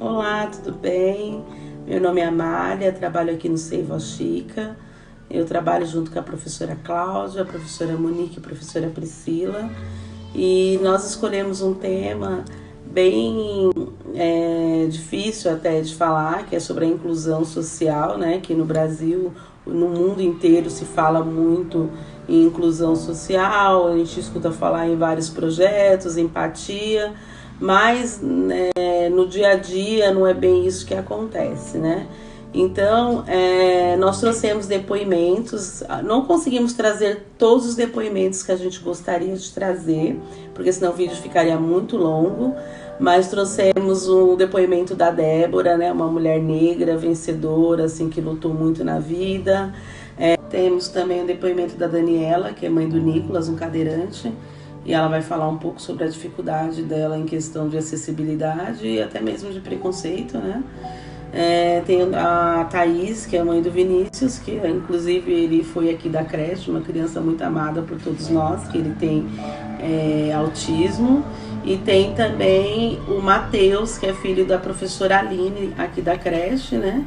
Olá, tudo bem? Meu nome é Amália, trabalho aqui no Sei Voz Chica. Eu trabalho junto com a professora Cláudia, a professora Monique e a professora Priscila. E nós escolhemos um tema bem difícil até de falar, que é sobre a inclusão social, né? Que no Brasil, no mundo inteiro se fala muito em inclusão social, a gente escuta falar em vários projetos, empatia, mas no dia a dia não é bem isso que acontece, né? Então, nós trouxemos depoimentos, não conseguimos trazer todos os depoimentos que a gente gostaria de trazer, porque senão o vídeo ficaria muito longo, mas trouxemos um depoimento da Débora, né, uma mulher negra, vencedora, assim, que lutou muito na vida. Temos também o depoimento da Daniela, que é mãe do Nicolas, um cadeirante, e ela vai falar um pouco sobre a dificuldade dela em questão de acessibilidade e até mesmo de preconceito, né? Tem a Thaís, que é a mãe do Vinícius, que inclusive ele foi aqui da creche, uma criança muito amada por todos nós, que ele tem autismo. E tem também o Matheus, que é filho da professora Aline, aqui da creche, né?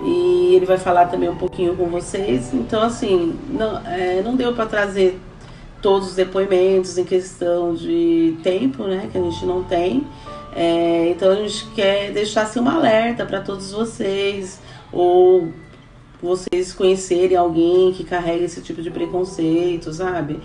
E ele vai falar também um pouquinho com vocês. Então, assim, não deu para trazer todos os depoimentos em questão de tempo, né? Que a gente não tem. Então a gente quer deixar assim, um alerta para todos vocês, ou vocês conhecerem alguém que carrega esse tipo de preconceito, sabe?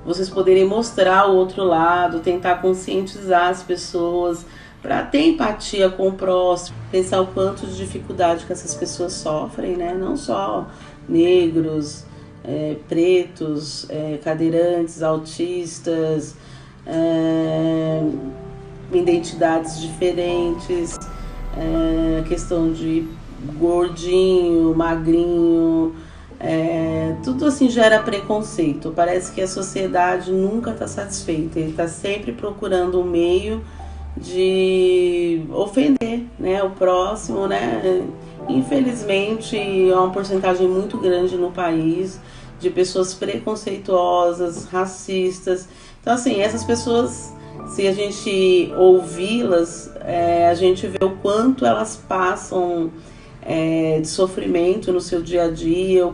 Vocês poderem mostrar o outro lado, tentar conscientizar as pessoas para ter empatia com o próximo, pensar o quanto de dificuldade que essas pessoas sofrem, né? Não só negros, pretos, cadeirantes, autistas, identidades diferentes, questão de gordinho, magrinho, tudo assim gera preconceito. Parece que a sociedade nunca está satisfeita, ele está sempre procurando um meio de ofender, né, o próximo, né? Infelizmente é uma porcentagem muito grande no país de pessoas preconceituosas, racistas. Então assim, essas pessoas, se a gente ouvi-las, a gente vê o quanto elas passam de sofrimento no seu dia a dia, o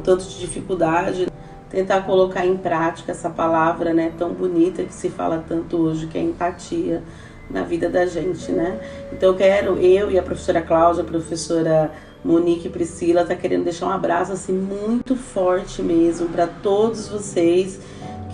tanto de dificuldade. Tentar colocar em prática essa palavra, né, tão bonita que se fala tanto hoje, que é empatia na vida da gente, né? Então eu e a professora Cláudia, a professora Monique e Priscila, tá querendo deixar um abraço assim muito forte mesmo para todos vocês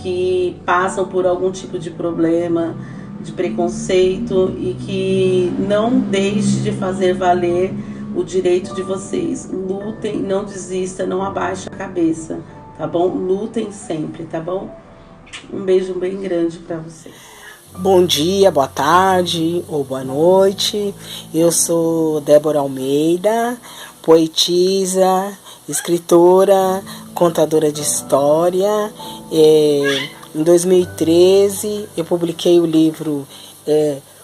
que passam por algum tipo de problema, de preconceito, e que não deixe de fazer valer o direito de vocês. Lutem, não desista, não abaixe a cabeça, tá bom? Lutem sempre, tá bom? Um beijo bem grande para vocês. Bom dia, boa tarde ou boa noite. Eu sou Débora Almeida, poetisa, escritora, contadora de história. Em 2013 eu publiquei o livro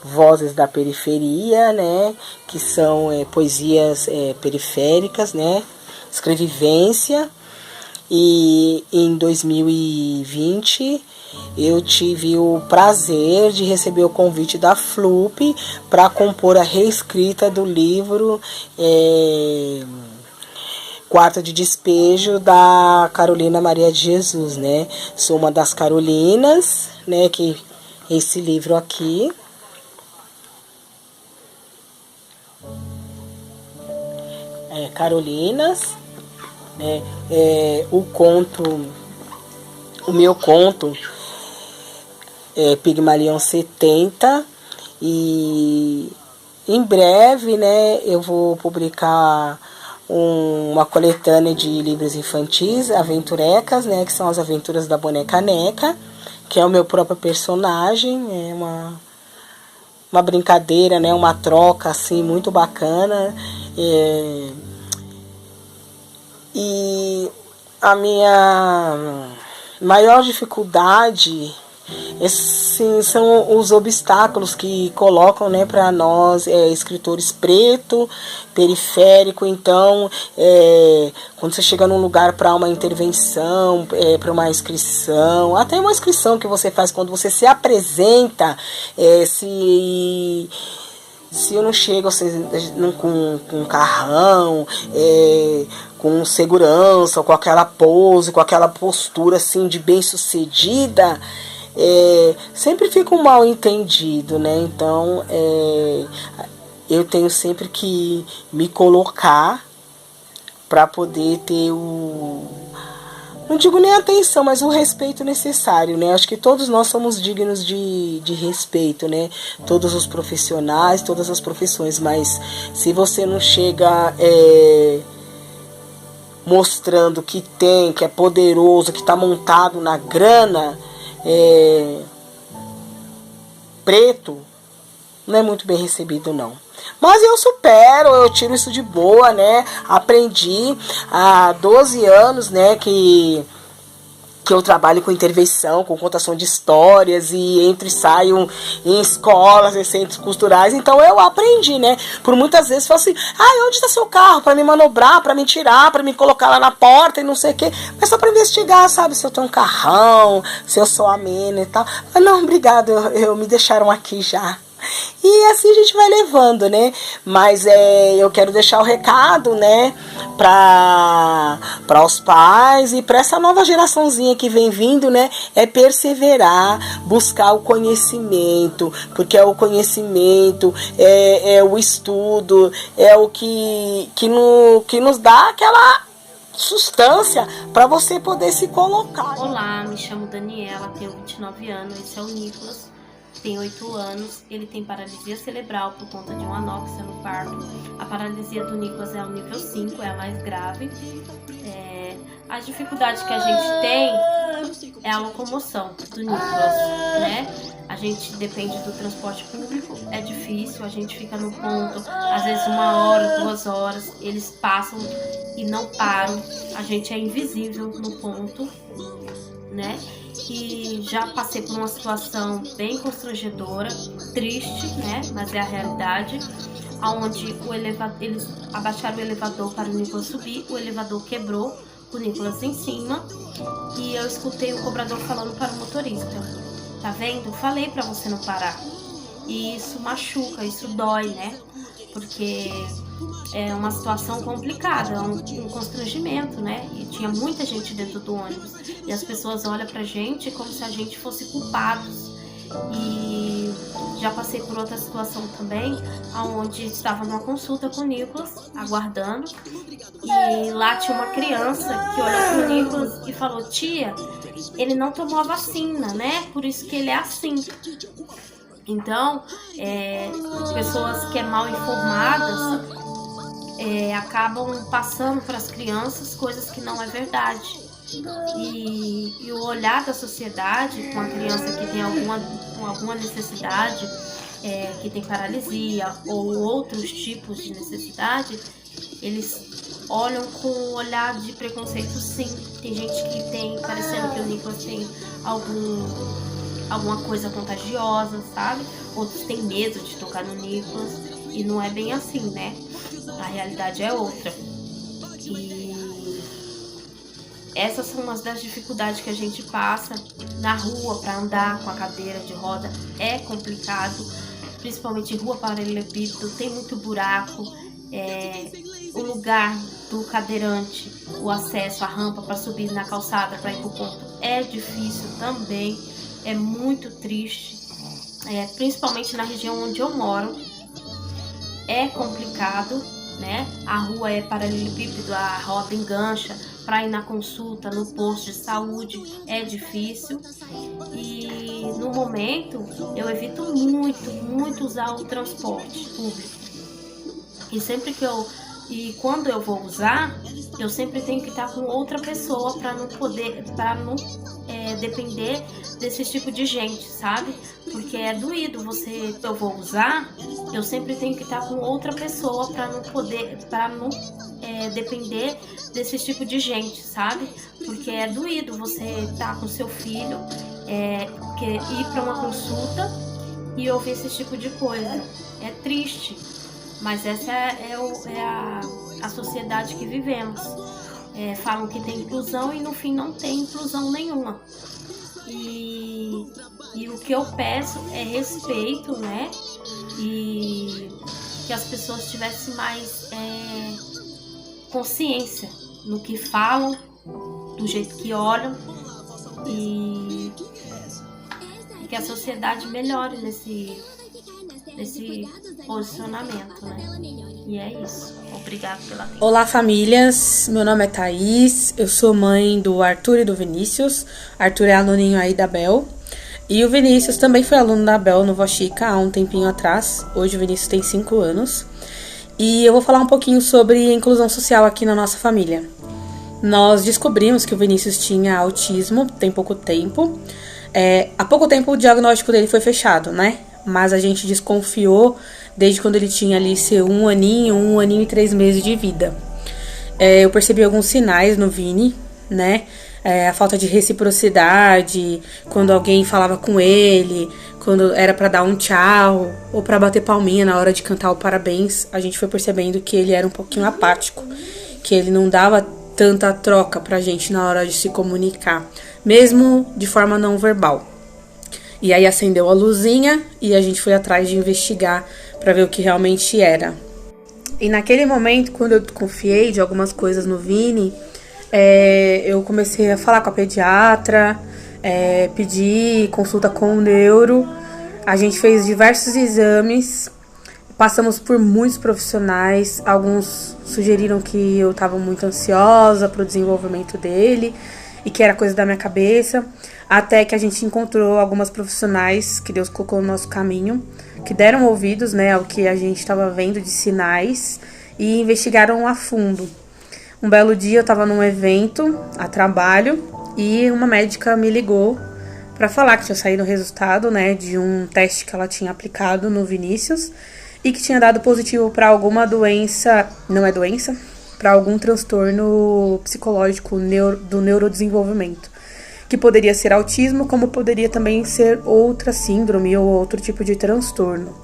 Vozes da Periferia, né, que são poesias periféricas, né, escrevivência. E em 2020 eu tive o prazer de receber o convite da FLUP para compor a reescrita do livro Quarto de Despejo, da Carolina Maria de Jesus, né? Sou uma das Carolinas, né? Que esse livro aqui. Carolinas, né? O meu conto Pigmalion 70, e Em breve, né, eu vou publicar uma coletânea de livros infantis, aventurecas, né, que são as aventuras da boneca Neca, que é o meu próprio personagem, é uma brincadeira, né, uma troca assim muito bacana. E a minha maior dificuldade são os obstáculos que colocam, né, para nós, escritores preto, periférico. Então, quando você chega num lugar para uma intervenção, para uma inscrição, até uma inscrição que você faz quando você se apresenta, se eu não chego assim, com um carrão, com segurança, com aquela pose, com aquela postura assim de bem-sucedida, sempre fica um mal entendido, né? Então, eu tenho sempre que me colocar para poder ter não digo nem a atenção, mas o respeito necessário, né? Acho que todos nós somos dignos de respeito, né? Todos os profissionais, todas as profissões, mas se você não chega mostrando que é poderoso, que está montado na grana, preto, não é muito bem recebido, não. Mas eu supero, eu tiro isso de boa, né? Aprendi há 12 anos, né, que eu trabalho com intervenção, com contação de histórias, e entro e saio em escolas, em centros culturais. Então eu aprendi, né? Por muitas vezes falo assim, onde está seu carro? Para me manobrar, para me tirar, para me colocar lá na porta e não sei o quê. Mas só para investigar, sabe? Se eu tenho um carrão, se eu sou amena e tal. Mas não, obrigado, eu me deixaram aqui já. E assim a gente vai levando, né? Mas eu quero deixar o recado, né, para os pais e para essa nova geraçãozinha que vem vindo, né? É perseverar, buscar o conhecimento, porque é o conhecimento, é o estudo, é o que nos dá aquela substância para você poder se colocar. Olá, me chamo Daniela, tenho 29 anos, esse é o Nicolas. Tem 8 anos, ele tem paralisia cerebral por conta de uma anóxia no parto. A paralisia do Nicolas é o nível 5, é a mais grave. A dificuldade que a gente tem é a locomoção do Nicolas, né? A gente depende do transporte público, é difícil, a gente fica no ponto, às vezes 1 hora, 2 horas, eles passam e não param, a gente é invisível no ponto, né? E já passei por uma situação bem constrangedora, triste, né? Mas é a realidade, onde eles abaixaram o elevador para o Nicolas subir, o elevador quebrou, o Nicolas em cima, e eu escutei o cobrador falando para o motorista: tá vendo? Falei para você não parar. E isso machuca, isso dói, né? Porque é uma situação complicada, é um constrangimento, né? E tinha muita gente dentro do ônibus. E as pessoas olham pra gente como se a gente fosse culpados. E já passei por outra situação também, onde estava numa consulta com o Nicolas, aguardando. E lá tinha uma criança que olhou pro Nicolas e falou: tia, ele não tomou a vacina, né? Por isso que ele é assim. Então, pessoas que mal informadas acabam passando para as crianças coisas que não é verdade. E o olhar da sociedade com a criança que tem alguma necessidade, que tem paralisia ou outros tipos de necessidade, eles olham com um olhar de preconceito, sim. Tem gente que tem, parecendo que o Nicolas tem alguma coisa contagiosa, sabe? Outros têm medo de tocar no Nicolas, e não é bem assim, né? A realidade é outra. E essas são umas das dificuldades que a gente passa na rua para andar com a cadeira de roda. É complicado, principalmente em rua paralelepípedo, tem muito buraco. O lugar do cadeirante, o acesso, a rampa para subir na calçada para ir para o ponto é difícil também. É muito triste, principalmente na região onde eu moro. É complicado, né? A rua é paralelepípedo, a roda engancha, para ir na consulta, no posto de saúde, é difícil. E no momento eu evito muito usar o transporte público. E quando eu vou usar, eu sempre tenho que estar com outra pessoa para não depender desse tipo de gente, sabe? Porque é doído eu vou usar, eu sempre tenho que estar com outra pessoa para não depender desse tipo de gente, sabe? Porque é doído você estar com seu filho, ir para uma consulta e ouvir esse tipo de coisa. É triste. Mas essa é a sociedade que vivemos. Falam que tem inclusão e no fim não tem inclusão nenhuma. E o que eu peço é respeito, né? E que as pessoas tivessem mais consciência no que falam, do jeito que olham. E que a sociedade melhore nesse posicionamento, né? E é isso. Obrigada pela atenção. Olá, famílias. Meu nome é Thaís. Eu sou mãe do Arthur e do Vinícius. Arthur é aluninho aí da Bel. E o Vinícius também foi aluno da Bel no Vó Chica há um tempinho atrás. Hoje o Vinícius tem 5 anos. E eu vou falar um pouquinho sobre inclusão social aqui na nossa família. Nós descobrimos que o Vinícius tinha autismo tem pouco tempo. Há pouco tempo o diagnóstico dele foi fechado, né? Mas a gente desconfiou desde quando ele tinha ali seu 1 aninho e 3 meses de vida. Eu percebi alguns sinais no Vini, né? A falta de reciprocidade, quando alguém falava com ele, quando era pra dar um tchau, ou pra bater palminha na hora de cantar o parabéns, a gente foi percebendo que ele era um pouquinho apático, que ele não dava tanta troca pra gente na hora de se comunicar, mesmo de forma não verbal. E aí acendeu a luzinha e a gente foi atrás de investigar para ver o que realmente era. E naquele momento, quando eu desconfiei de algumas coisas no Vini, eu comecei a falar com a pediatra, pedi consulta com o neuro. A gente fez diversos exames, passamos por muitos profissionais. Alguns sugeriram que eu estava muito ansiosa para o desenvolvimento dele e que era coisa da minha cabeça. Até que a gente encontrou algumas profissionais que Deus colocou no nosso caminho, que deram ouvidos, né, ao que a gente estava vendo de sinais e investigaram a fundo. Um belo dia eu estava num evento a trabalho e uma médica me ligou para falar que tinha saído o resultado, né, de um teste que ela tinha aplicado no Vinícius e que tinha dado positivo para alguma doença, para algum transtorno psicológico do neurodesenvolvimento, que poderia ser autismo, como poderia também ser outra síndrome ou outro tipo de transtorno.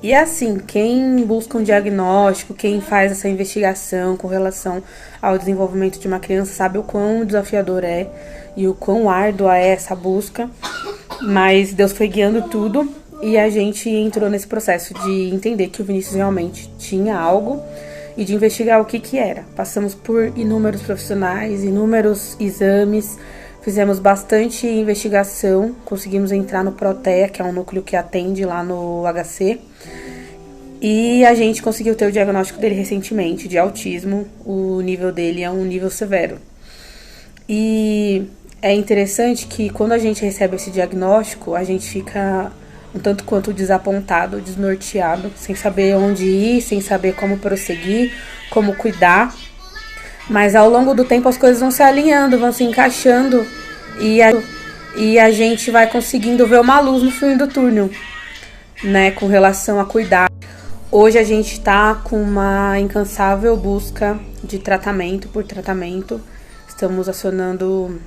E assim, quem busca um diagnóstico, quem faz essa investigação com relação ao desenvolvimento de uma criança, sabe o quão desafiador é e o quão árdua é essa busca, mas Deus foi guiando tudo e a gente entrou nesse processo de entender que o Vinícius realmente tinha algo e de investigar o que era. Passamos por inúmeros profissionais, inúmeros exames, fizemos bastante investigação, conseguimos entrar no Protea, que é um núcleo que atende lá no HC, e a gente conseguiu ter o diagnóstico dele recentemente, de autismo. O nível dele é um nível severo. E é interessante que quando a gente recebe esse diagnóstico, a gente fica um tanto quanto desapontado, desnorteado, sem saber onde ir, sem saber como prosseguir, como cuidar. Mas ao longo do tempo as coisas vão se alinhando, vão se encaixando e a gente vai conseguindo ver uma luz no fim do túnel, né, com relação a cuidar. Hoje a gente está com uma incansável busca de tratamento por tratamento. Estamos acionando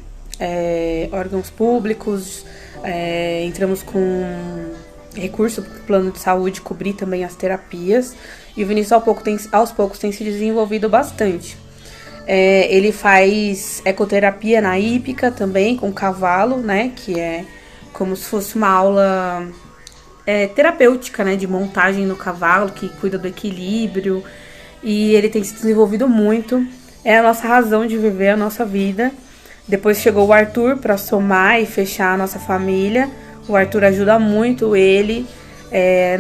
órgãos públicos, entramos com recurso para o plano de saúde cobrir também as terapias. E o Vinícius aos poucos tem se desenvolvido bastante. Ele faz ecoterapia na hípica também, com cavalo, né? Que é como se fosse uma aula terapêutica, né? De montagem no cavalo, que cuida do equilíbrio. E ele tem se desenvolvido muito. É a nossa razão de viver a nossa vida. Depois chegou o Arthur para somar e fechar a nossa família. O Arthur ajuda muito ele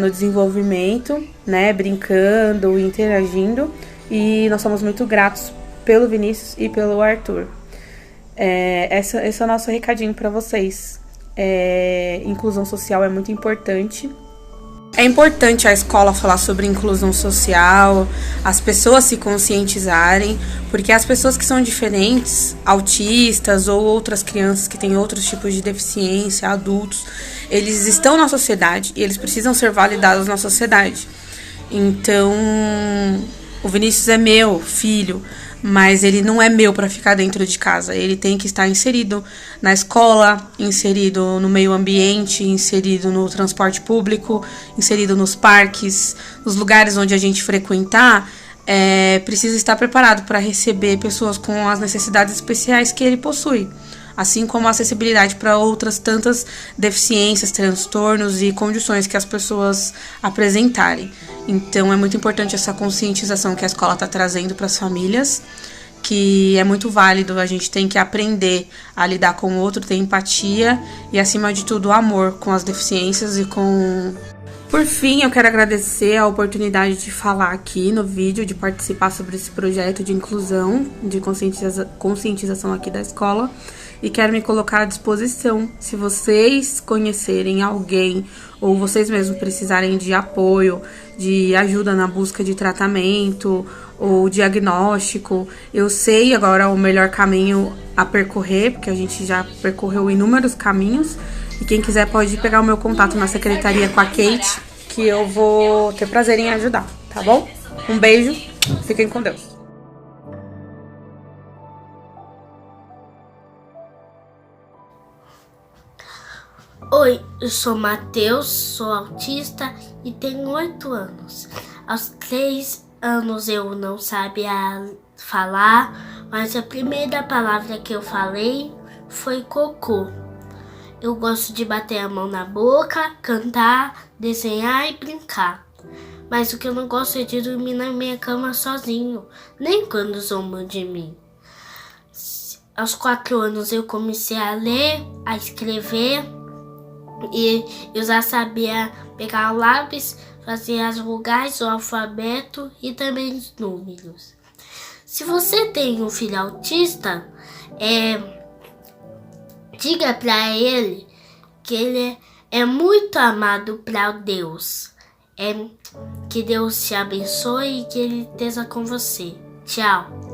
no desenvolvimento, né? Brincando, interagindo. E nós somos muito gratos pelo Vinícius e pelo Arthur. Esse é o nosso recadinho para vocês. Inclusão social é muito importante. É importante a escola falar sobre inclusão social, as pessoas se conscientizarem, porque as pessoas que são diferentes, autistas ou outras crianças que têm outros tipos de deficiência, adultos, eles estão na sociedade e eles precisam ser validados na sociedade. Então, o Vinícius é meu filho, mas ele não é meu para ficar dentro de casa. Ele tem que estar inserido na escola, inserido no meio ambiente, inserido no transporte público, inserido nos parques, nos lugares onde a gente frequentar. Precisa estar preparado para receber pessoas com as necessidades especiais que ele possui, assim como a acessibilidade para outras tantas deficiências, transtornos e condições que as pessoas apresentarem. Então é muito importante essa conscientização que a escola está trazendo para as famílias, que é muito válido, a gente tem que aprender a lidar com o outro, ter empatia e, acima de tudo, amor com as deficiências e com... Por fim, eu quero agradecer a oportunidade de falar aqui no vídeo, de participar sobre esse projeto de inclusão, de conscientização aqui da escola. E quero me colocar à disposição, se vocês conhecerem alguém ou vocês mesmos precisarem de apoio, de ajuda na busca de tratamento ou diagnóstico. Eu sei agora o melhor caminho a percorrer, porque a gente já percorreu inúmeros caminhos. E quem quiser pode pegar o meu contato na secretaria com a Kate, que eu vou ter prazer em ajudar, tá bom? Um beijo, fiquem com Deus. Oi, eu sou Matheus, sou autista e tenho 8 anos. Aos 3 anos eu não sabia falar, mas a primeira palavra que eu falei foi cocô. Eu gosto de bater a mão na boca, cantar, desenhar e brincar. Mas o que eu não gosto é de dormir na minha cama sozinho, nem quando zombam de mim. Aos 4 anos eu comecei a ler, a escrever, e eu já sabia pegar o lápis, fazer as vogais, o alfabeto e também os números. Se você tem um filho autista, diga para ele que ele é muito amado para Deus. Que Deus te abençoe e que Ele esteja com você. Tchau.